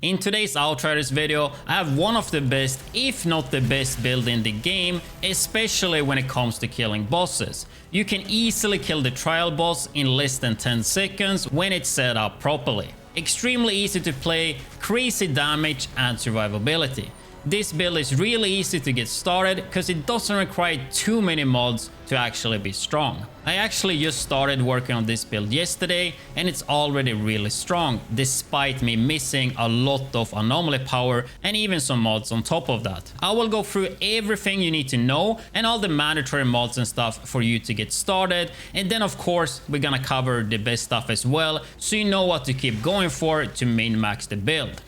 In today's Outriders video, I have one of the best, if not the best build in the game, especially when it comes to killing bosses. You can easily kill the trial boss in less than 10 seconds when it's set up properly. Extremely easy to play, crazy damage and survivability. This build is really easy to get started because it doesn't require too many mods to actually be strong. I actually just started working on this build yesterday and it's already really strong despite me missing a lot of anomaly power and even some mods on top of that. I will go through everything you need to know and all the mandatory mods and stuff for you to get started, and then of course we're gonna cover the best stuff as well so you know what to keep going for to min max the build.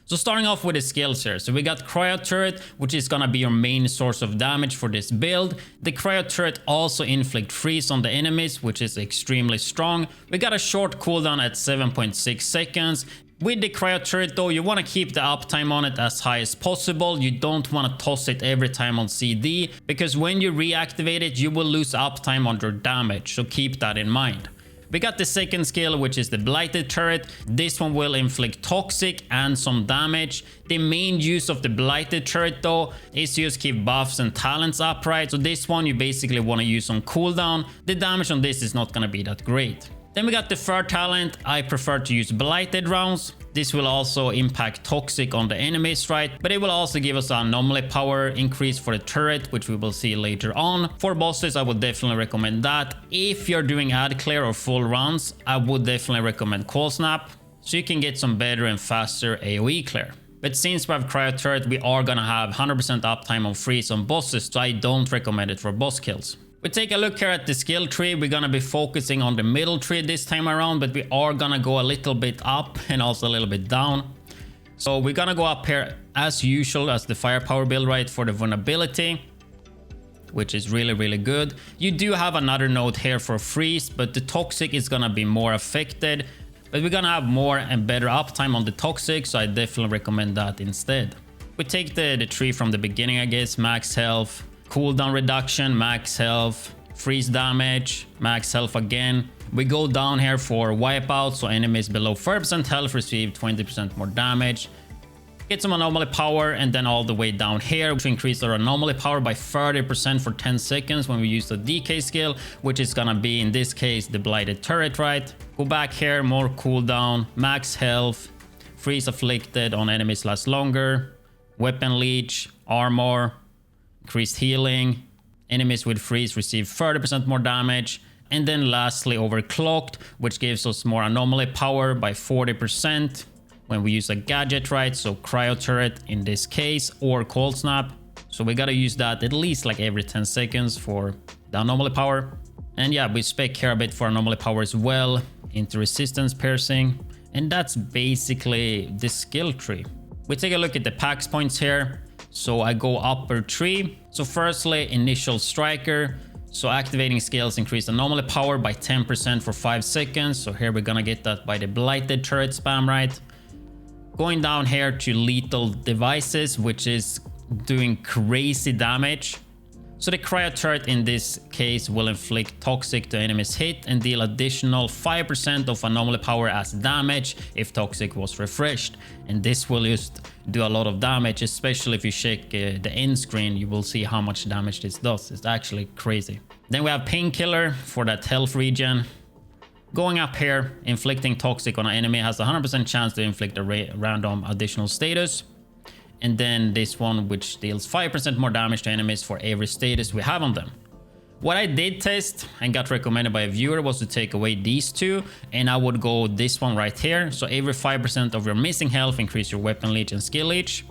So starting off with the skills here, so we got Cryo Turret, which is gonna be your main source of damage for this build. The Cryo Turret also inflict freeze on the enemies, which is extremely strong. We got a short cooldown at 7.6 seconds. With the Cryo Turret though, you want to keep the uptime on it as high as possible. You don't want to toss it every time on CD, because when you reactivate it, you will lose uptime on your damage, so keep that in mind. We got the second skill, which is the Blighted Turret. This one will inflict toxic and some damage. The main use of the Blighted Turret though is to just keep buffs and talents upright. So this one you basically want to use on cooldown. The damage on this is not going to be that great. Then we got the third talent. I prefer to use Blighted rounds. This will also impact toxic on the enemies, right? But it will also give us an anomaly power increase for the turret, which we will see later on. For bosses, I would definitely recommend that. If you're doing ad clear or full rounds, I would definitely recommend Cold Snap, so you can get some better and faster AoE clear. But since we have Cryo Turret, we are gonna have 100% uptime on freeze on bosses, so I don't recommend it for boss kills. We take a look here at the skill tree. We're gonna be focusing on the middle tree this time around, but we are gonna go a little bit up and also a little bit down. So we're gonna go up here as usual as the firepower build, right, for the vulnerability, which is really good. You do have another node here for freeze, but the toxic is gonna be more affected, but we're gonna have more and better uptime on the toxic, so I definitely recommend that instead. We take the tree from the beginning, I guess. Max health, cooldown reduction, max health, freeze damage, max health again. We go down here for wipeout, so enemies below 30% health receive 20% more damage. Get some anomaly power, and then all the way down here to increase our anomaly power by 30% for 10 seconds when we use the DK skill, which is gonna be in this case the Blighted Turret, right? Go back here, more cooldown, max health, freeze afflicted on enemies last longer, weapon leech, armor, increased healing, enemies with freeze receive 30% more damage, and then lastly overclocked, which gives us more anomaly power by 40% when we use a gadget, right? So Cryo Turret in this case, or Cold Snap. So we gotta use that at least like every 10 seconds for the anomaly power. And yeah, we spec here a bit for anomaly power as well into resistance piercing, and that's basically the skill tree. We take a look at the PAX points here. So I go upper tree. So firstly, initial striker. So activating skills increase anomaly power by 10% for 5 seconds. So here we're gonna get that by the Blighted Turret spam, right? Going down here to lethal devices, which is doing crazy damage. So the Cryo Turret in this case will inflict toxic to enemies hit and deal additional 5% of anomaly power as damage if toxic was refreshed. And this will just do a lot of damage, especially if you check the end screen, you will see how much damage this does. It's actually crazy. Then we have Painkiller for that health regen. Going up here, inflicting toxic on an enemy has a 100% chance to inflict a random additional status. And then this one, which deals 5% more damage to enemies for every status we have on them. What I did test and got recommended by a viewer was to take away these two, and I would go this one right here. So every 5% of your missing health increase your weapon leech and skill leech.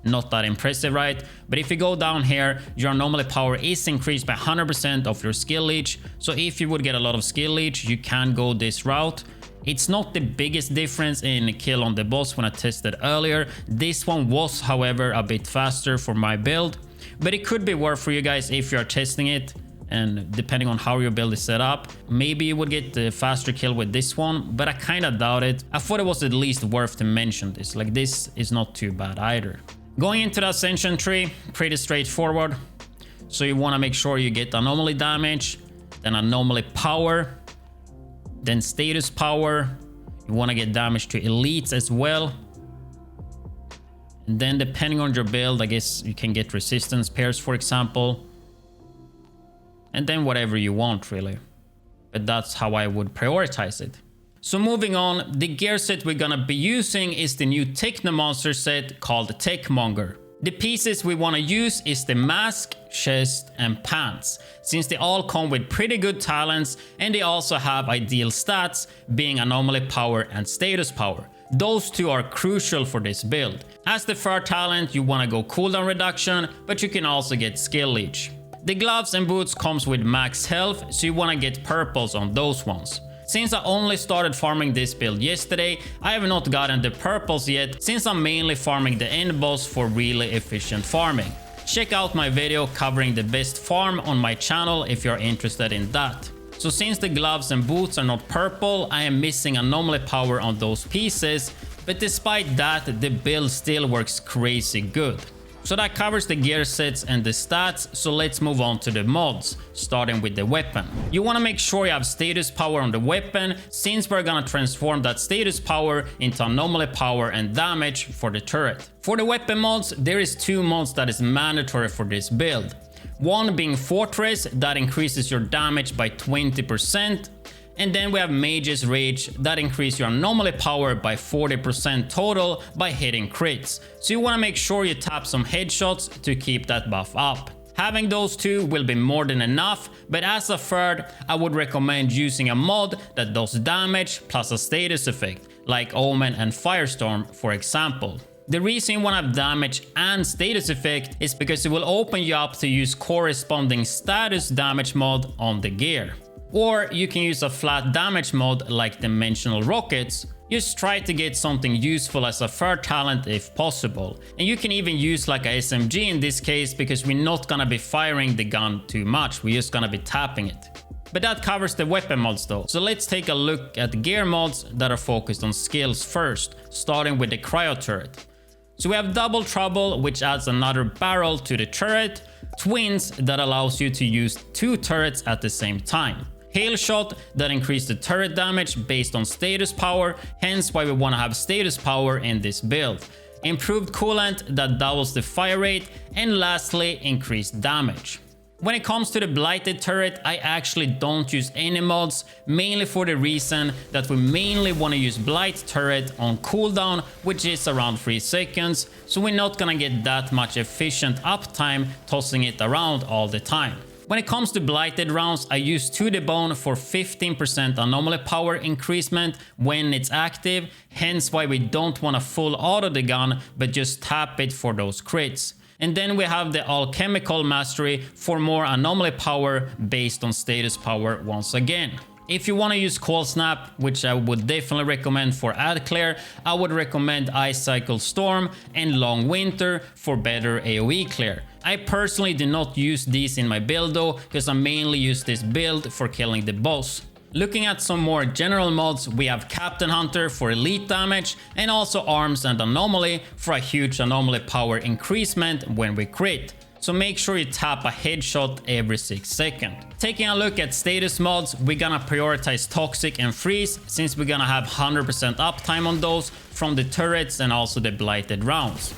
Not that impressive, right? But if you go down here, your anomaly power is increased by 100% of your skill leech. So if you would get a lot of skill leech, you can go this route. It's not the biggest difference in kill on the boss when I tested earlier. This one was, however, a bit faster for my build, but it could be worth for you guys if you are testing it. And depending on how your build is set up, maybe you would get the faster kill with this one, but I kind of doubt it. I thought it was at least worth to mention this. Like, this is not too bad either. Going into the Ascension tree, pretty straightforward. So you want to make sure you get anomaly damage, then anomaly power, then status power. You want to get damage to elites as well. And then depending on your build, I guess you can get resistance pairs, for example. And then whatever you want, really. But that's how I would prioritize it. So moving on, the gear set we're gonna be using is the new Technomancer set called Techmonger. The pieces we want to use is the mask, chest and pants, since they all come with pretty good talents and they also have ideal stats, being anomaly power and status power. Those two are crucial for this build. As the third talent, you want to go cooldown reduction, but you can also get skill leech. The gloves and boots comes with max health, so you want to get purples on those ones. Since I only started farming this build yesterday, I have not gotten the purples yet, since I'm mainly farming the end boss for really efficient farming. Check out my video covering the best farm on my channel if you're interested in that. So since the gloves and boots are not purple, I am missing anomaly power on those pieces, but despite that, the build still works crazy good. So that covers the gear sets and the stats, so let's move on to the mods, starting with the weapon. You want to make sure you have status power on the weapon, since we're gonna transform that status power into anomaly power and damage for the turret. For the weapon mods, there is two mods that is mandatory for this build. One being Fortress, that increases your damage by 20%. And then we have Mage's Rage, that increases your anomaly power by 40% total by hitting crits. So you want to make sure you tap some headshots to keep that buff up. Having those two will be more than enough, but as a third, I would recommend using a mod that does damage plus a status effect, like Omen and Firestorm for example. The reason you want to have damage and status effect is because it will open you up to use corresponding status damage mod on the gear. Or you can use a flat damage mod like Dimensional Rockets. Just try to get something useful as a third talent if possible. And you can even use like a SMG in this case, because we're not gonna be firing the gun too much, we're just gonna be tapping it. But that covers the weapon mods though. So let's take a look at the gear mods that are focused on skills first, starting with the cryo turret. So we have Double Trouble, which adds another barrel to the turret, Twins, that allows you to use two turrets at the same time, Hail Shot, that increases the turret damage based on status power, hence why we want to have status power in this build, Improved Coolant, that doubles the fire rate, and lastly, increased damage. When it comes to the Blighted turret, I actually don't use any mods, mainly for the reason that we mainly want to use Blight turret on cooldown, which is around 3 seconds, so we're not gonna get that much efficient uptime tossing it around all the time. When it comes to Blighted rounds, I use To The Bone for 15% anomaly power increasement when it's active, hence why we don't want to full auto the gun, but just tap it for those crits. And then we have the Alchemical Mastery for more anomaly power based on status power once again. If you want to use Cold Snap, which I would definitely recommend for Ad Clear, I would recommend Ice Cycle Storm and Long Winter for better AoE clear. I personally do not use these in my build though, because I mainly use this build for killing the boss. Looking at some more general mods, we have Captain Hunter for elite damage, and also Arms and Anomaly for a huge anomaly power increasement when we crit. So make sure you tap a headshot every 6 seconds. Taking a look at status mods, we're gonna prioritize Toxic and Freeze, since we're gonna have 100% uptime on those from the turrets and also the Blighted rounds.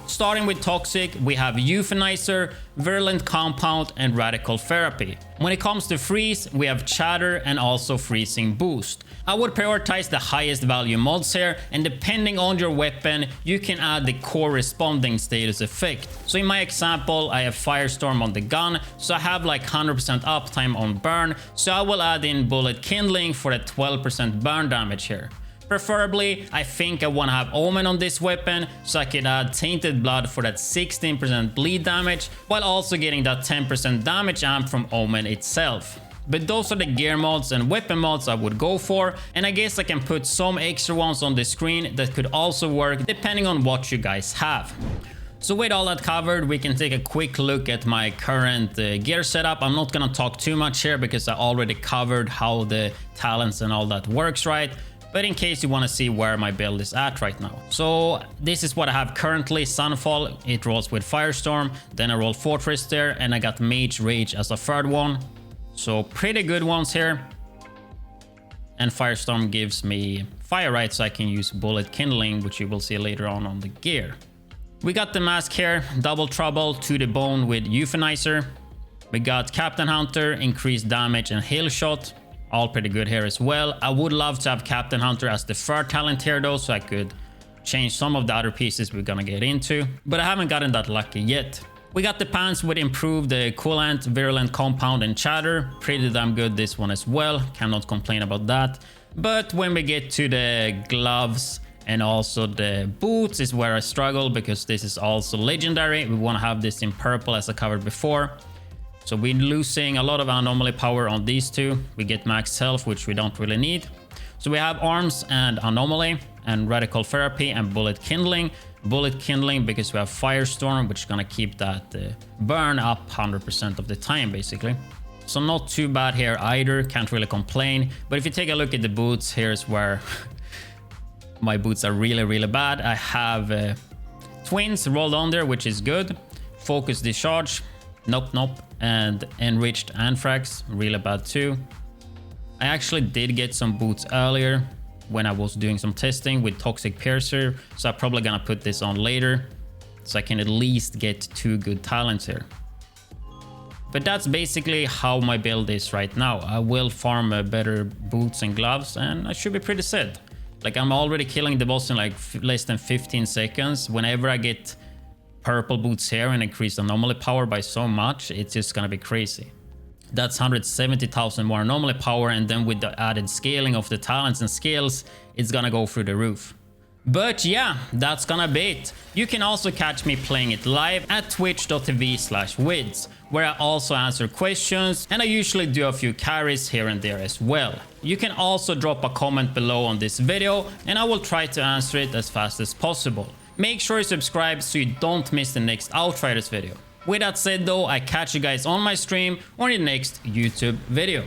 Starting with Toxic, we have Euthanizer, Virulent Compound and Radical Therapy. When it comes to Freeze, we have Chatter and also Freezing Boost. I would prioritize the highest value mods here, and depending on your weapon, you can add the corresponding status effect. So in my example, I have Firestorm on the gun, so I have like 100% uptime on burn, so I will add in Bullet Kindling for the 12% burn damage here. Preferably, I think I want to have Omen on this weapon, so I could add Tainted Blood for that 16% bleed damage, while also getting that 10% damage amp from Omen itself. But those are the gear mods and weapon mods I would go for, and I guess I can put some extra ones on the screen that could also work depending on what you guys have. So with all that covered, we can take a quick look at my current gear setup. I'm not gonna talk too much here because I already covered how the talents and all that works, right? But in case you want to see where my build is at right now. So this is what I have currently. Sunfall, it rolls with Firestorm, then I roll Fortress there, and I got Mage Rage as a third one. So pretty good ones here. And Firestorm gives me fire right, so I can use bullet kindling, which you will see later on the gear. We got the mask here, double trouble to the bone with euphanizer. We got Captain Hunter, increased damage and heal shot, all pretty good here as well. I would love to have Captain Hunter as the third talent here though, so I could change some of the other pieces we're gonna get into, but I haven't gotten that lucky yet. We got the pants with improved coolant, virulent compound and chatter. Pretty damn good this one as well, cannot complain about that. But when we get to the gloves and also the boots is where I struggle, because this is also legendary. We want to have this in purple as I covered before. So we're losing a lot of anomaly power on these two. We get max health, which we don't really need. So we have arms and anomaly and radical therapy and bullet kindling. Bullet kindling because we have firestorm, which is gonna keep that burn up 100% of the time basically. So not too bad here either, can't really complain. But if you take a look at the boots, here's where my boots are really bad. I have twins rolled on there, which is good. Focus discharge, nope. And enriched anthrax, really bad too. I actually did get some boots earlier when I was doing some testing with toxic piercer, so I'm probably gonna put this on later so I can at least get 2 good talents here. But that's basically how my build is right now. I will farm better boots and gloves and I should be pretty set. Like, I'm already killing the boss in like less than 15 seconds. Whenever I get purple boots here and increase anomaly power by so much, it's just gonna be crazy. That's 170,000 more anomaly power, and then with the added scaling of the talents and skills, it's gonna go through the roof. But yeah, that's gonna be it. You can also catch me playing it live at twitch.tv/widdz, where I also answer questions and I usually do a few carries here and there as well. You can also drop a comment below on this video and I will try to answer it as fast as possible. Make sure you subscribe so you don't miss the next Outriders video. With that said though, I catch you guys on my stream or in the next YouTube video.